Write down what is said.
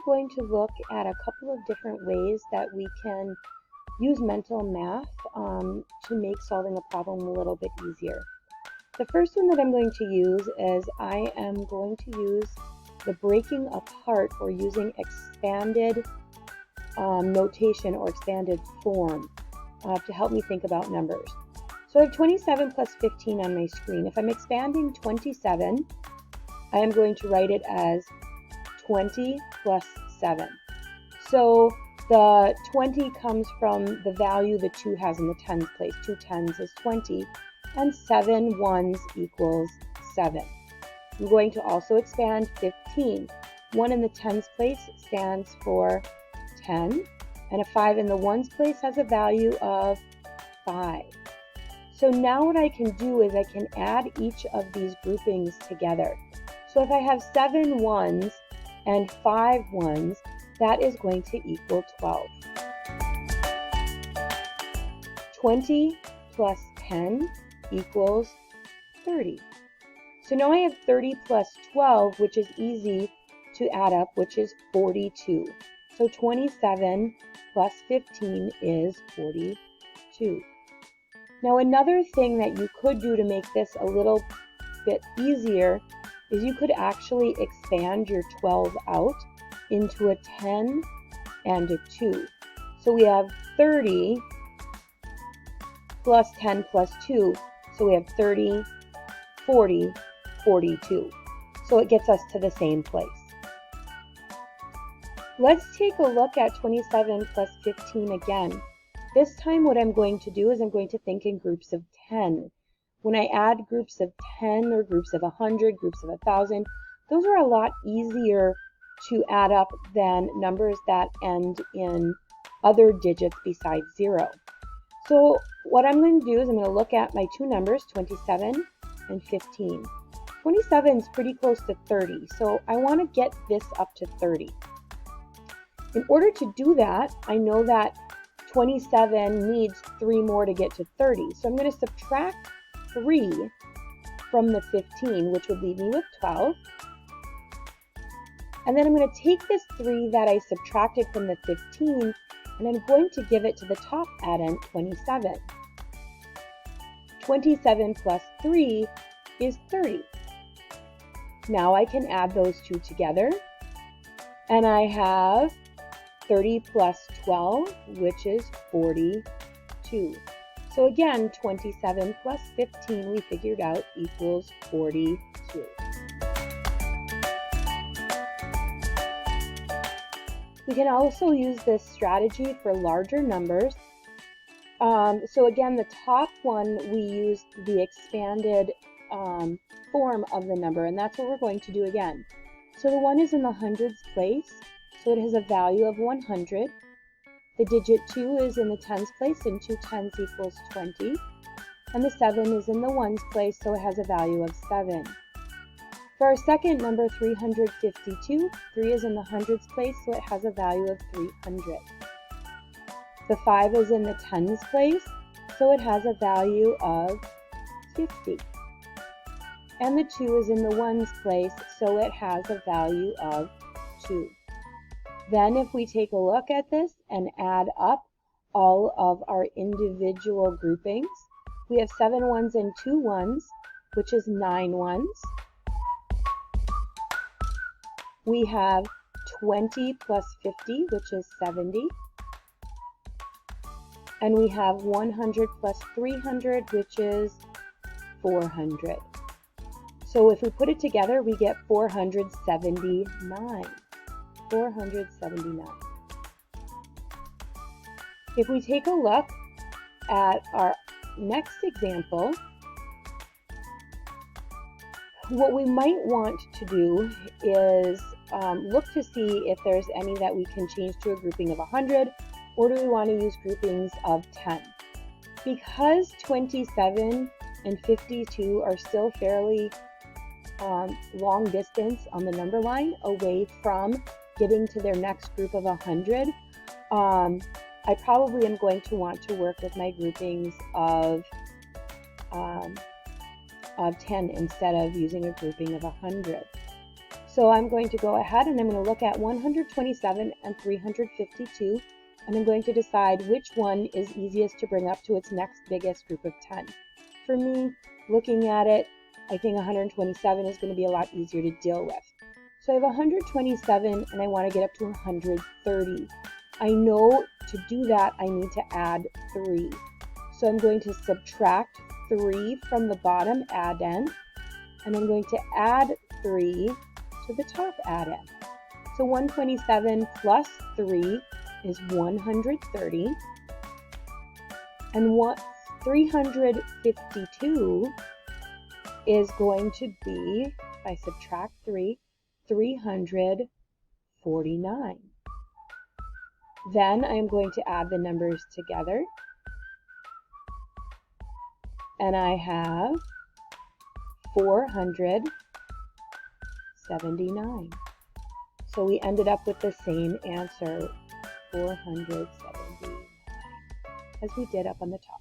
going to look at a couple of different ways that we can use mental math to make solving a problem a little bit easier. The first one that I'm going to use is I am going to use the breaking apart or using expanded notation or expanded form to help me think about numbers. So I have 27 plus 15 on my screen. If I'm expanding 27, I am going to write it as 20 plus 7. So the 20 comes from the value the 2 has in the tens place. 2 tens is 20, and 7 ones equals 7. I'm going to also expand 15. 1 in the tens place stands for 10, and a 5 in the ones place has a value of 5. So now what I can do is I can add each of these groupings together. So if I have 7 ones and 5 ones, that is going to equal 12. 20 plus 10 equals 30. So now I have 30 plus 12, which is easy to add up, which is 42. So 27 plus 15 is 42. Now another thing that you could do to make this a little bit easier is you could actually expand your 12 out into a 10 and a 2. So we have 30 plus 10 plus 2. So we have 30, 40, 42. So it gets us to the same place. Let's take a look at 27 plus 15 again. This time what I'm going to do is I'm going to think in groups of 10. When I add groups of 10 or groups of 100, groups of 1,000, those are a lot easier to add up than numbers that end in other digits besides 0. So what I'm going to do is I'm going to look at my two numbers, 27 and 15. 27 is pretty close to 30, so I want to get this up to 30. In order to do that, I know that 27 needs 3 more to get to 30. So I'm going to subtract 3 from the 15, which would leave me with 12. And then I'm going to take this 3 that I subtracted from the 15, and I'm going to give it to the top addend, 27. 27 plus 3 is 30. Now I can add those two together, and I have 30 plus 12, which is 42. So again, 27 plus 15 we figured out equals 42. We can also use this strategy for larger numbers. So again, the top one, we used the expanded form of the number, and that's what we're going to do again. So the 1 is in the hundreds place, so it has a value of 100. The digit 2 is in the tens place, and 2 tens equals 20. And the 7 is in the ones place, so it has a value of 7. For our second number, 352, 3 is in the hundreds place, so it has a value of 300. The 5 is in the tens place, so it has a value of 50. And the 2 is in the ones place, so it has a value of 2. Then if we take a look at this and add up all of our individual groupings, we have 7 ones and 2 ones, which is 9 ones. We have 20 plus 50, which is 70. And we have 100 plus 300, which is 400. So if we put it together, we get 479. 479. If we take a look at our next example, what we might want to do is look to see if there's any that we can change to a grouping of 100, or do we want to use groupings of 10? Because 27 and 52 are still fairly long distance on the number line away from getting to their next group of 100, I probably am going to want to work with my groupings of 10 instead of using a grouping of 100. So I'm going to go ahead and I'm going to look at 127 and 352, and I'm going to decide which one is easiest to bring up to its next biggest group of 10. For me, looking at it, I think 127 is going to be a lot easier to deal with. So I have 127 and I want to get up to 130. I know to do that I need to add 3. So I'm going to subtract 3 from the bottom add-in, and I'm going to add 3 to the top add-in. So 127 plus 3 is 130, and 352 is going to be, if I subtract 3, 349. Then I am going to add the numbers together, and I have 479. So we ended up with the same answer, 479, as we did up on the top.